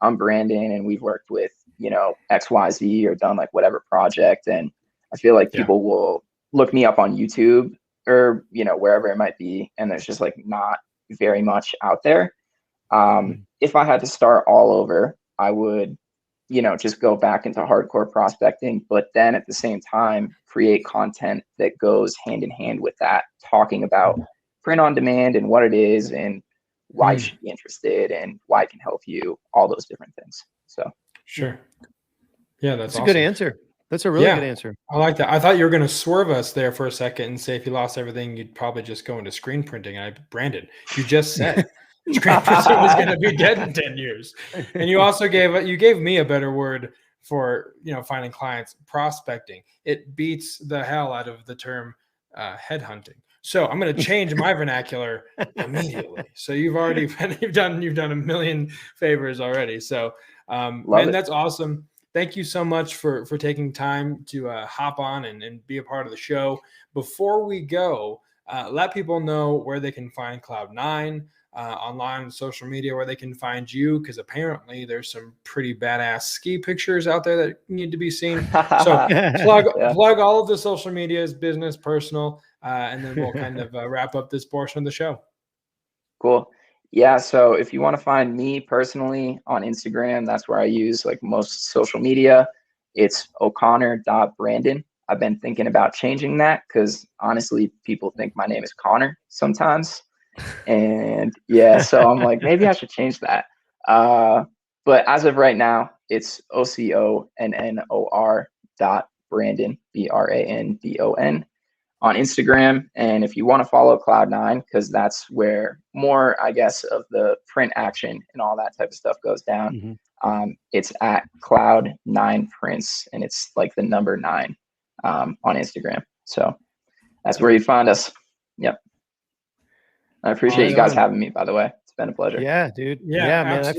I'm Brandon and we've worked with, XYZ or done like whatever project. And I feel like people will look me up on YouTube or, wherever it might be. And there's just like not very much out there. If I had to start all over, I would, just go back into hardcore prospecting, but then at the same time, create content that goes hand in hand with that, talking about print on demand and what it is and why you should be interested and why it can help you, all those different things. So sure. Yeah, that's a good answer. That's a really good answer. I like that. I thought you were going to swerve us there for a second and say if you lost everything, you'd probably just go into screen printing. Brandon, you just said screen printing was going to be dead in 10 years. And you also gave me a better word for, finding clients, prospecting. It beats the hell out of the term headhunting. So I'm going to change my vernacular immediately. So you've done a million favors already. So man, that's awesome. Thank you so much for taking time to hop on and be a part of the show. Before we go, let people know where they can find Cloud9 online, social media, where they can find you, because apparently there's some pretty badass ski pictures out there that need to be seen. So plug all of the social medias, business, personal, and then we'll kind of wrap up this portion of the show. Cool. Yeah, so if you want to find me personally on Instagram, that's where I use like most social media. It's O'Connor.Brandon. I've been thinking about changing that because honestly, people think my name is Connor sometimes. And yeah, so I'm like, maybe I should change that. But as of right now, it's OCONNOR.Brandon, BRANDON. On Instagram. And if you want to follow Cloud9, because that's where more, I guess, of the print action and all that type of stuff goes down, it's at Cloud9Prints, and it's like the number 9 on Instagram. So that's where you find us. Yep. I appreciate you guys having me, by the way. It's been a pleasure. Yeah, dude. Yeah, man.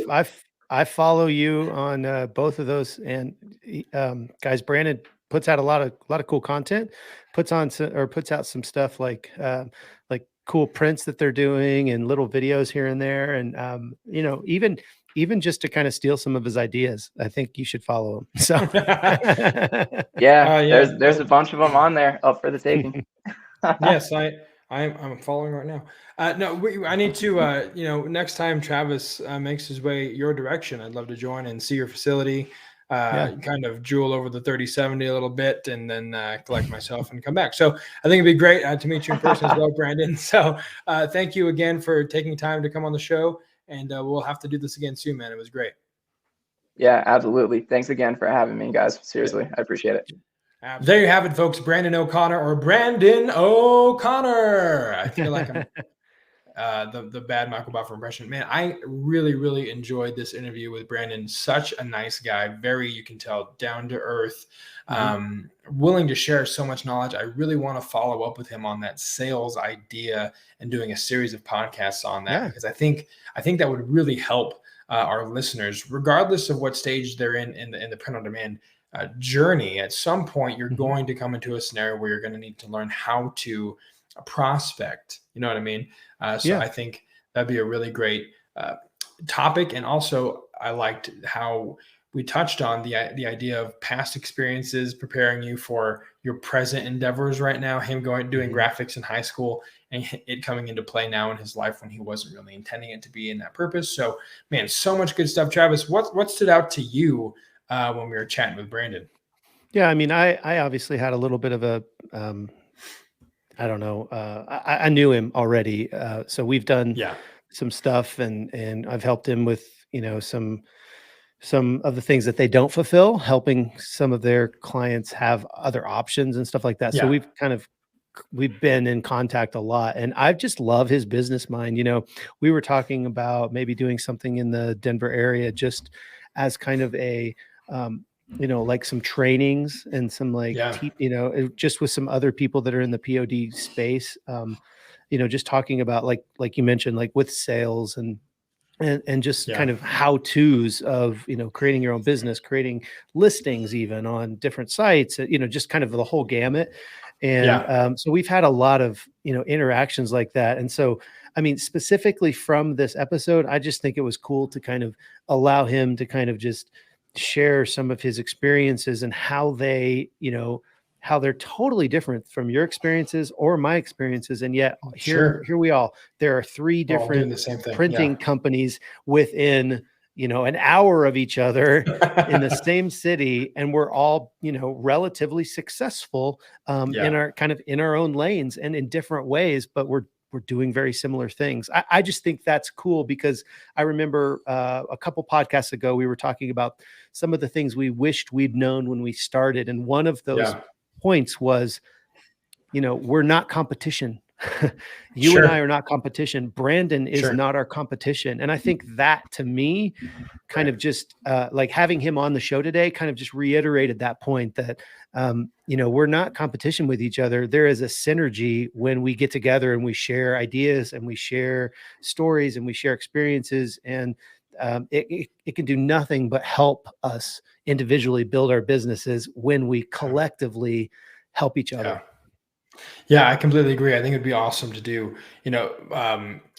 I follow you on both of those, and guys, Brandon puts out a lot of cool content, puts out some stuff like cool prints that they're doing and little videos here and there. And, even just to kind of steal some of his ideas, I think you should follow him. So there's a bunch of them on there up for the taking. Yes, I'm following right now. I need to, next time Travis makes his way your direction, I'd love to join and see your facility. Kind of drool over the 3070 a little bit, and then collect myself and come back. So I think it'd be great to meet you in person as well, Brandon. So thank you again for taking time to come on the show, and we'll have to do this again soon, man. It was great. Yeah, absolutely. Thanks again for having me, guys. Seriously, I appreciate it. There you have it, folks. Brandon O'Connor, or Brandon O'Connor. I feel like I'm the bad Michael Buffer impression. Man, I really, really enjoyed this interview with Brandon. Such a nice guy. Very, you can tell, down to earth, willing to share so much knowledge. I really want to follow up with him on that sales idea and doing a series of podcasts on that, because I think that would really help our listeners, regardless of what stage they're in the print on demand journey. At some point, you're going to come into a scenario where you're going to need to learn how to prospect. You know what I mean? I think that'd be a really great topic. And also, I liked how we touched on the idea of past experiences preparing you for your present endeavors right now. Him doing graphics in high school and it coming into play now in his life when he wasn't really intending it to be in that purpose. So, man, so much good stuff. Travis, what stood out to you when we were chatting with Brandon? Yeah, I mean, I obviously had a little bit of a I don't know. I knew him already. So we've done some stuff, and I've helped him with, some of the things that they don't fulfill, helping some of their clients have other options and stuff like that. So we've been in contact a lot, and I just love his business mind. We were talking about maybe doing something in the Denver area, just as kind of a, like some trainings and some just with some other people that are in the POD space, just talking about like you mentioned, like with sales and just kind of how-tos of, creating your own business, creating listings even on different sites, just kind of the whole gamut. And so we've had a lot of, interactions like that. And so, I mean, specifically from this episode, I just think it was cool to kind of allow him to kind of just share some of his experiences and how they, how they're totally different from your experiences or my experiences. And yet here we all, there are 3 different printing companies within, an hour of each other in the same city. And we're all, relatively successful in our own lanes and in different ways, but we're we're doing very similar things. I just think that's cool because I remember a couple podcasts ago, we were talking about some of the things we wished we'd known when we started. And one of those points was, we're not competition. You and I are not competition. Brandon is not our competition. And I think that, to me, kind of just like having him on the show today kind of just reiterated that point that, we're not competition with each other. There is a synergy when we get together and we share ideas and we share stories and we share experiences. And it can do nothing but help us individually build our businesses when we collectively help each other. Yeah, I completely agree. I think it'd be awesome to do,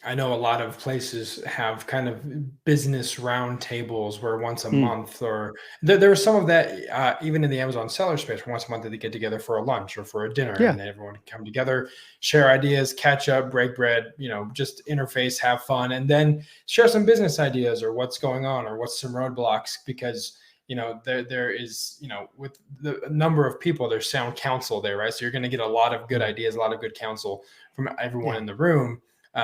I know a lot of places have kind of business roundtables where once a month, or there was some of that even in the Amazon seller space, where once a month they get together for a lunch or for a dinner, and everyone can come together, share ideas, catch up, break bread, just interface, have fun, and then share some business ideas or what's going on or what's some roadblocks, because there is, with the number of people, there's sound counsel there, right? So you're going to get a lot of good ideas, a lot of good counsel from everyone in the room.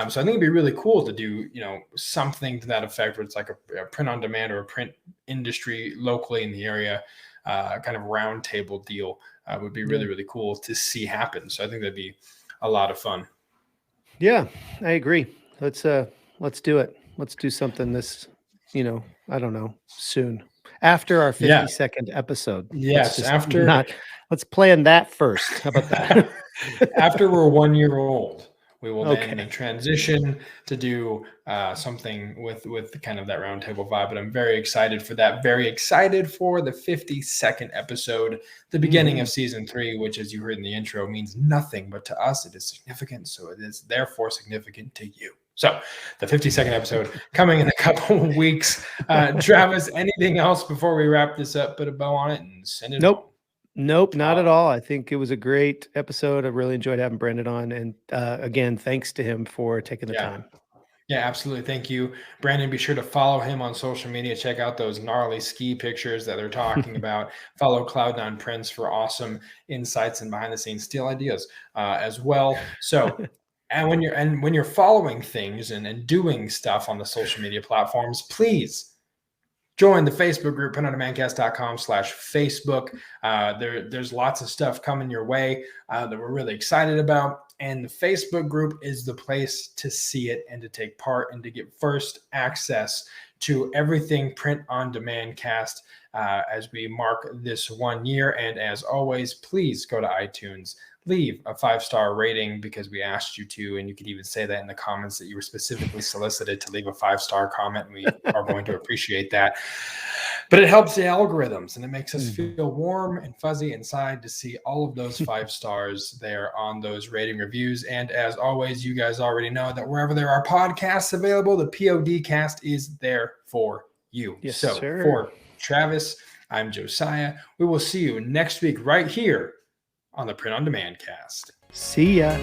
So I think it'd be really cool to do, something to that effect, where it's like a print on demand or a print industry locally in the area, kind of round table deal would be really, really cool to see happen. So I think that'd be a lot of fun. Yeah, I agree. Let's do it. Let's do something this, I don't know, soon. After our 52nd episode. Yes. Let's plan that first. How about that? After we're 1 year old, we will then transition to do something with kind of that roundtable vibe. But I'm very excited for that. Very excited for the 52nd episode, the beginning of season 3, which, as you heard in the intro, means nothing, but to us, it is significant. So it is therefore significant to you. So the 52nd episode coming in a couple of weeks. Travis, anything else before we wrap this up? Put a bow on it and send it. Nope, not at all. I think it was a great episode. I really enjoyed having Brandon on. And again, thanks to him for taking the time. Yeah, absolutely. Thank you, Brandon. Be sure to follow him on social media. Check out those gnarly ski pictures that they're talking about. Follow Cloud9 Prints for awesome insights and behind the scenes steel ideas as well. So And when you're following things and doing stuff on the social media platforms, please join the Facebook group, printondemandcast.com/Facebook. There's lots of stuff coming your way that we're really excited about. And the Facebook group is the place to see it and to take part and to get first access to everything Print on Demand Cast as we mark this 1 year. And as always, please go to iTunes. Leave a 5-star rating because we asked you to, and you could even say that in the comments that you were specifically solicited to leave a 5-star comment. And we are going to appreciate that. But it helps the algorithms, and it makes us feel warm and fuzzy inside to see all of those 5 stars there on those rating reviews. And as always, you guys already know that wherever there are podcasts available, the PODcast is there for you. Yes, so sir. For Travis, I'm Josiah. We will see you next week right here on the Print on Demand Cast. See ya.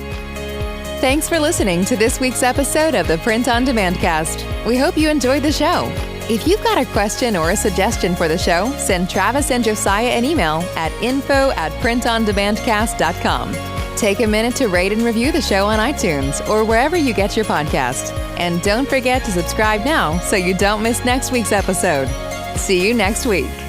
Thanks for listening to this week's episode of the Print on Demand Cast. We hope you enjoyed the show. If you've got a question or a suggestion for the show, send Travis and Josiah an email at info@printondemandcast.com. Take a minute to rate and review the show on iTunes or wherever you get your podcast. And don't forget to subscribe now so you don't miss next week's episode. See you next week.